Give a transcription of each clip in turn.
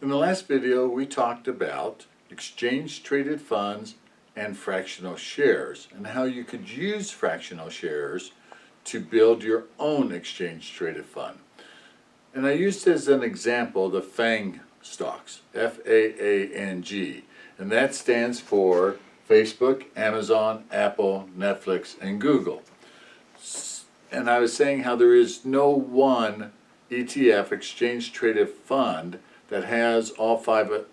In the last video, we talked about exchange-traded funds and fractional shares and how you could use fractional shares to build your own exchange-traded fund. And I used as an example the FAANG stocks, F-A-A-N-G, and that stands for Facebook, Amazon, Apple, Netflix, and Google. And I was saying how there is no one ETF, exchange-traded fund, that has that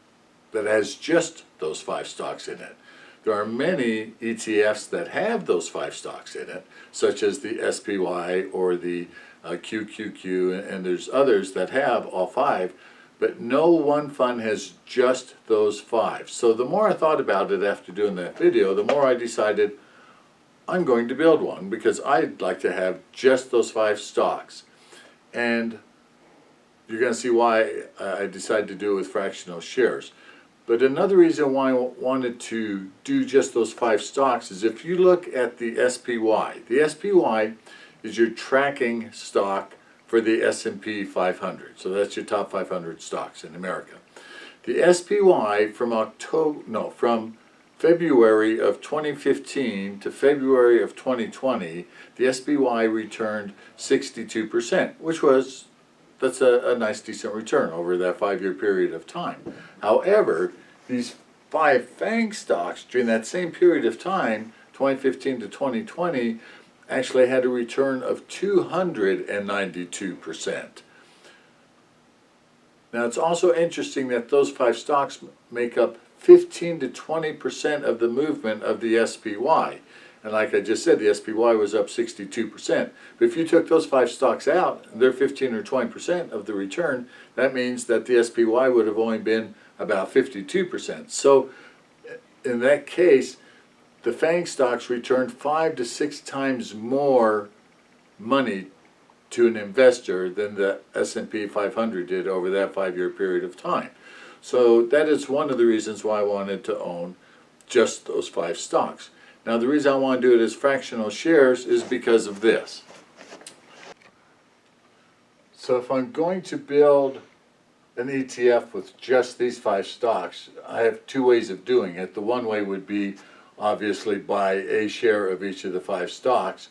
has just those 5 stocks in it. There are many ETFs that have those 5 stocks in it, such as the SPY or the QQQ, and there's others that have all 5, but no one fund has just those 5. So the more I thought about it after doing that video, the more I decided I'm going to build one because I'd like to have just those 5 stocks. And you're going to see why I decided to do it with fractional shares. But another reason why I wanted to do just those 5 stocks is if you look at the SPY. The SPY is your tracking stock for the S&P 500. So that's your top 500 stocks in America. The SPY from February of 2015 to February of 2020, the SPY returned 62%, that's a nice decent return over that 5-year period of time. However, these 5 FAANG stocks during that same period of time, 2015 to 2020, actually had a return of 292%. Now it's also interesting that those 5 stocks make up 15 to 20% of the movement of the SPY. And like I just said, the SPY was up 62%. But if you took those 5 stocks out, they're 15 or 20% of the return, that means that the SPY would have only been about 52%. So in that case, the FAANG stocks returned 5 to 6 times more money to an investor than the S&P 500 did over that 5-year period of time. So that is one of the reasons why I wanted to own just those 5 stocks. Now the reason I want to do it as fractional shares is because of this. So if I'm going to build an ETF with just these 5 stocks, I have 2 ways of doing it. The one way would be obviously buy a share of each of the 5 stocks,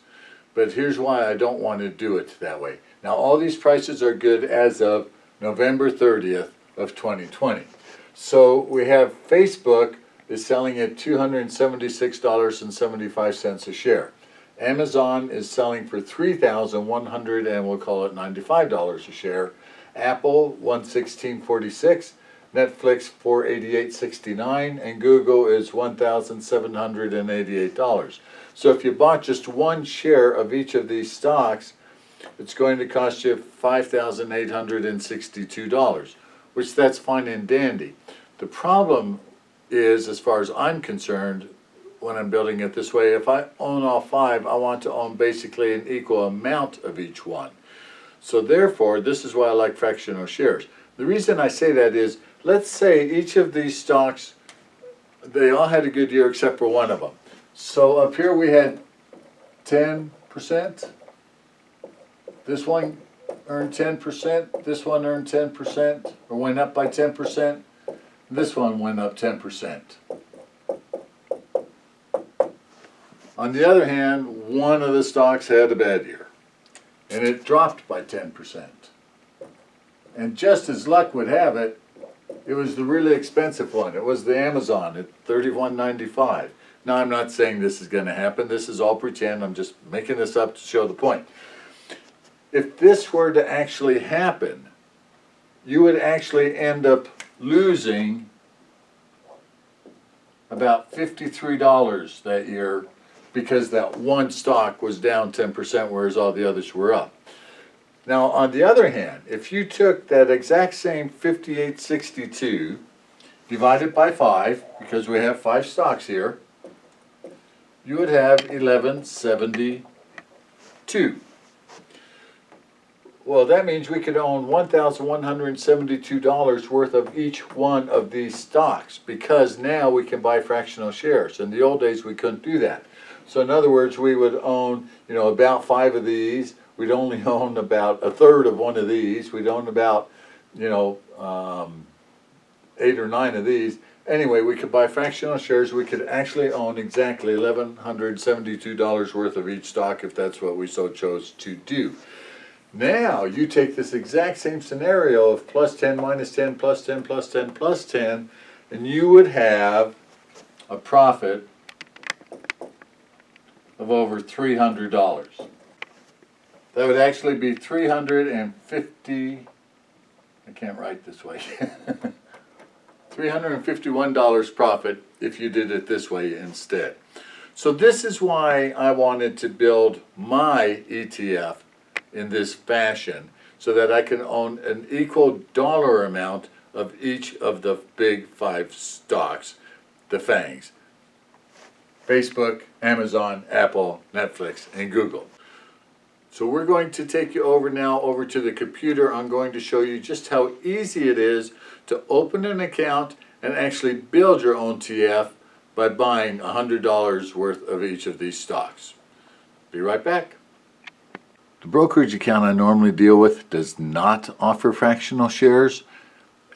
but here's why I don't want to do it that way. Now all these prices are good as of November 30th of 2020. So we have Facebook is selling at $276.75 a share. Amazon is selling for $3,100 and we'll call it $95 a share. Apple $116.46, Netflix $488.69, and Google is $1,788. So if you bought just 1 share of each of these stocks, it's going to cost you $5,862, which that's fine and dandy. The problem is, as far as I'm concerned, when I'm building it this way, if I own all 5, I want to own basically an equal amount of each one. So therefore, this is why I like fractional shares. The reason I say that is, let's say each of these stocks, they all had a good year except for one of them. So up here we had 10%. This one earned 10%. This one earned 10%, or went up by 10%. This one went up 10%. On the other hand, one of the stocks had a bad year, and it dropped by 10%. And just as luck would have it, it was the really expensive one. It was the Amazon at $31.95. Now I'm not saying this is going to happen. This is all pretend. I'm just making this up to show the point. If this were to actually happen, you would actually end up losing about $53 that year because that one stock was down 10%, whereas all the others were up. Now, on the other hand, if you took that exact same 58.62 divided by 5, because we have 5 stocks here, you would have 1172. Well, that means we could own $1,172 worth of each one of these stocks because now we can buy fractional shares. In the old days, we couldn't do that. So in other words, we would own, about 5 of these. We'd only own about a third of one of these. We'd own about, 8 or 9 of these. Anyway, we could buy fractional shares. We could actually own exactly $1,172 worth of each stock if that's what we so chose to do. Now, you take this exact same scenario of plus 10, minus 10, plus 10, plus 10, plus 10, and you would have a profit of over $300. That would actually be 350, I can't write this way, $351 profit if you did it this way instead. So this is why I wanted to build my ETF in this fashion, so that I can own an equal dollar amount of each of the big 5 stocks, the FAANGs: Facebook, Amazon, Apple, Netflix, and Google. So we're going to take you over to the computer. I'm going to show you just how easy it is to open an account and actually build your own ETF by buying $100 worth of each of these stocks. Be right back. The brokerage account I normally deal with does not offer fractional shares,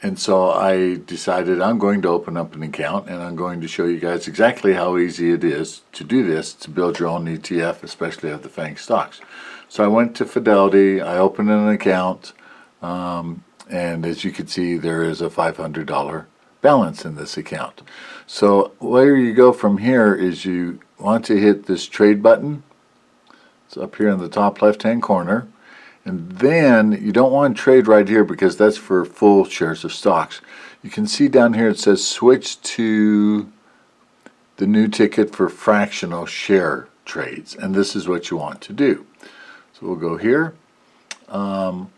and so I decided I'm going to open up an account, and I'm going to show you guys exactly how easy it is to do this, to build your own ETF, especially of the FAANG stocks. So I went to Fidelity, I opened an account, and as you can see, there is a $500 balance in this account. So where you go from here is you want to hit this trade button. It's up here in the top left-hand corner. And then you don't want to trade right here because that's for full shares of stocks. You can see down here it says switch to the new ticket for fractional share trades. And this is what you want to do. So we'll go here. And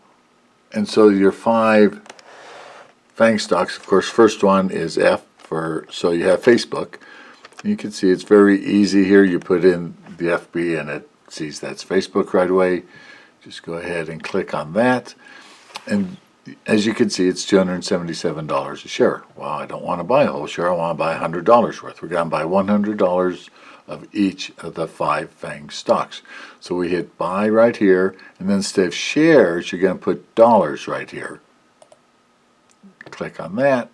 so your 5 FAANG stocks, of course, first one is F for, so you have Facebook. You can see it's very easy here. You put in the FB and it sees that's Facebook right away. Just go ahead and click on that. And as you can see, it's $277 a share. Well, I don't want to buy a whole share. I want to buy $100 worth. We're going to buy $100 of each of the 5 FAANG stocks. So we hit buy right here, and then instead of shares, you're going to put dollars right here. Click on that.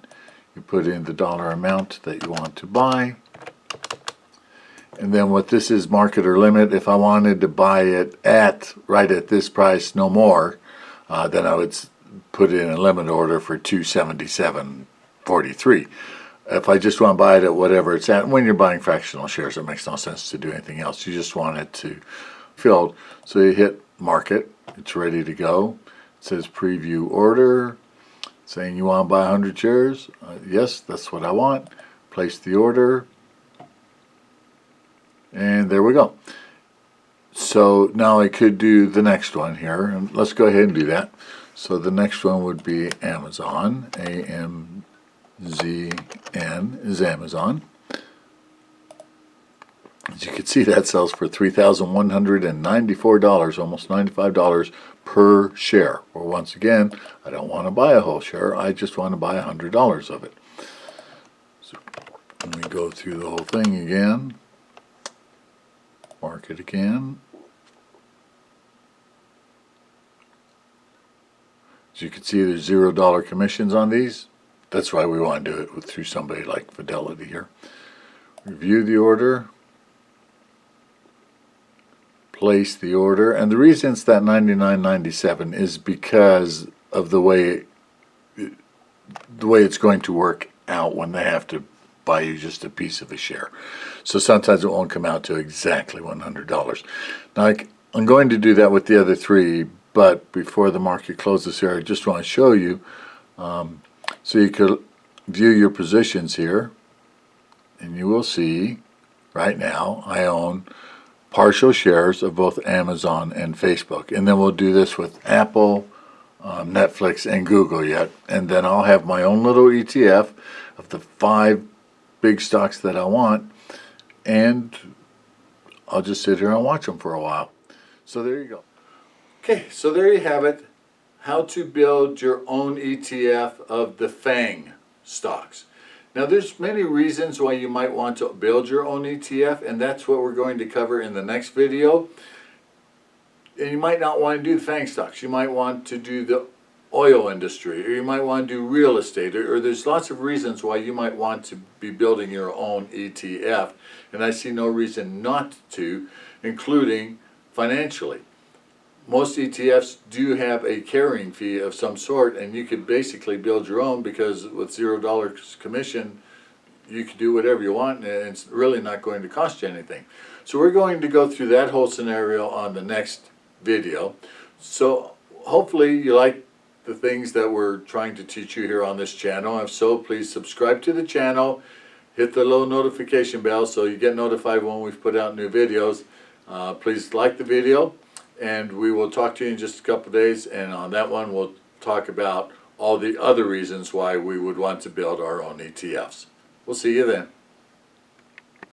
You put in the dollar amount that you want to buy. And then what this is, market or limit. If I wanted to buy it right at this price, no more, then I would put in a limit order for $277.43. If I just want to buy it at whatever it's at, when you're buying fractional shares, it makes no sense to do anything else. You just want it to fill. So you hit market. It's ready to go. It says preview order, saying you want to buy 100 shares. Yes, that's what I want. Place the order. And there we go. So now I could do the next one here, and let's go ahead and do that. So the next one would be Amazon. AMZN is Amazon. As you can see, that sells for $3,194, almost $95 per share. Or once again, I don't want to buy a whole share. I just want to buy $100 of it. So let me go through the whole thing again. Mark it again. As you can see, there's $0 commissions on these. That's why we want to do it through somebody like Fidelity here. Review the order. Place the order. And the reason it's that $99.97 is because of the way it's going to work out when they have to buy you just a piece of a share. So sometimes it won't come out to exactly $100. Now I'm going to do that with the other 3, but before the market closes here, I just want to show you so you could view your positions here, and you will see right now I own partial shares of both Amazon and Facebook, and then we'll do this with Apple, Netflix, and Google yet, and then I'll have my own little ETF of the 5 big stocks that I want, and I'll just sit here and watch them for a while. So there you go. Okay, so there you have it. How to build your own ETF of the FAANG stocks. Now there's many reasons why you might want to build your own ETF, and that's what we're going to cover in the next video. And you might not want to do the FAANG stocks. You might want to do the oil industry, or you might want to do real estate, or there's lots of reasons why you might want to be building your own ETF, and I see no reason not to, including financially. Most ETFs do have a carrying fee of some sort, and you could basically build your own because with $0 commission, you can do whatever you want, and it's really not going to cost you anything. So we're going to go through that whole scenario on the next video. So hopefully you like the things that we're trying to teach you here on this channel. If so, please subscribe to the channel, hit the little notification bell so you get notified when we've put out new videos. Please like the video, and we will talk to you in just a couple days, and on that one we'll talk about all the other reasons why we would want to build our own ETFs. We'll see you then.